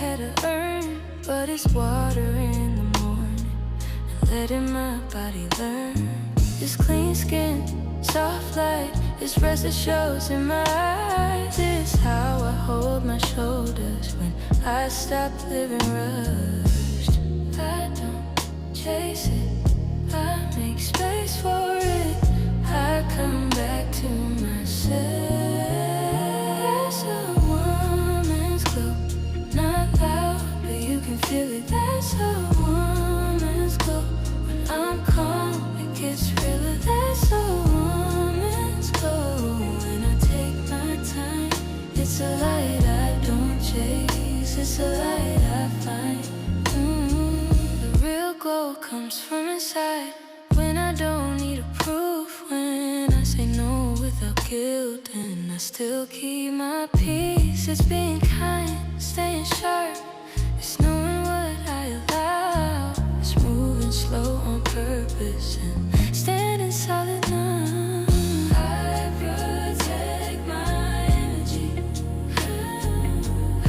had to earn, but it's water in the morning and letting my body learn. This clean skin, soft light, this rest that shows in my eyes. It's how I hold my shoulders when I stop living rushed. I don't chase it, I make space for it. I come back to myself. That's a woman's glow, not loud, but you can feel it. That's a woman's glow. When I'm calm, it gets realer. That's a woman's glow. When I take my time, it's a light I don't chase, it's a light I find. The real glow comes from inside, when I don't need a proof, when I say no without guilt, and I still keep my peace. It's being kind, staying sharp, it's knowing what I allow. It's moving slow on purpose and standing solid now. I protect my energy,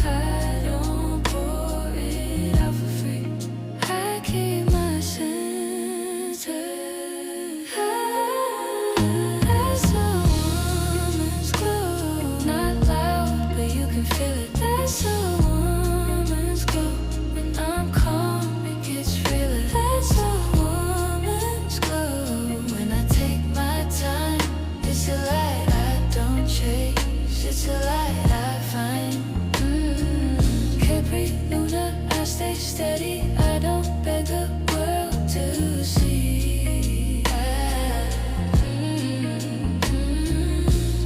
I don't pour it out for free. I keep my center. That's a woman's glow, not loud, but you can feel it. That's a woman's glow. When I'm calm, it gets realer. That's a woman's glow. When I take my time, it's a light I don't chase, it's a light I find. Capri Luna, I stay steady, I don't beg the world to see.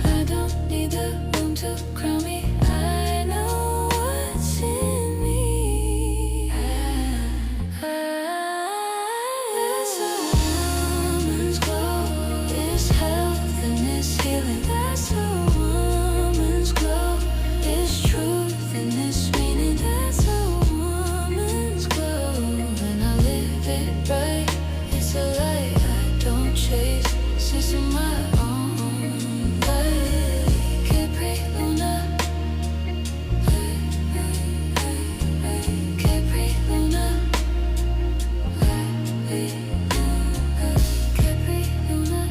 I don't need the room to crown me, I know what's in me. That's a woman's glow, this health and this healing. That's a woman's glow, this truth and this meaning. That's a woman's glow. When I live it right, it's a light I don't chase, sense of my own light. Capri Luna, Capri Luna, Capri Luna, Capri Luna.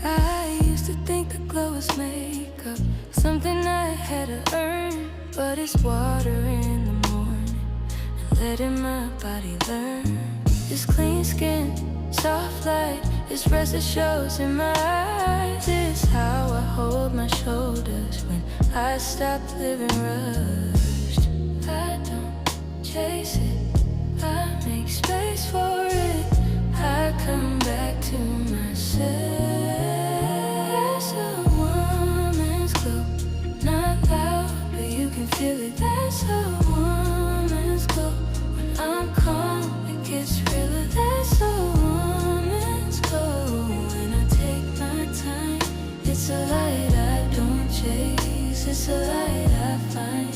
I used to think the glow was makeup, something I had to earn, but it's water in the morning and letting my body learn. This clean skin, soft light, this rest that shows in my eyes. It's how I hold my shoulders when I stop living rushed. I don't chase it, I make space for it. I come back to myself. That's a woman's glow, not loud, but you can feel it. That's a woman's glow. When I'm calm, it gets realer. That's a woman's glow. When I take my time, it's a light I don't chase, it's a light I find.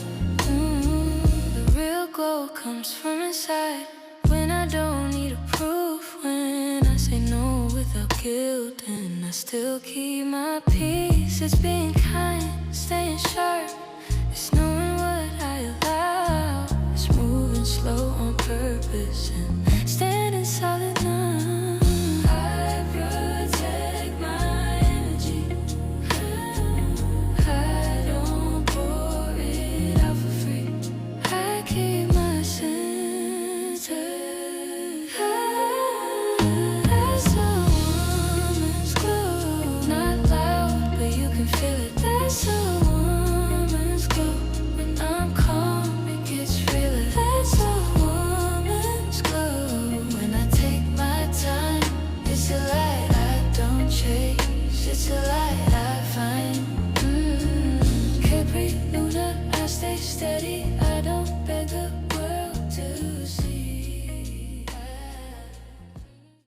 The real glow comes from inside, when I don't need a proof, when I say no without guilt, and I still keep my peace. It's being kind, staying sharp, it's knowing what I allow. It's moving slow on purpose and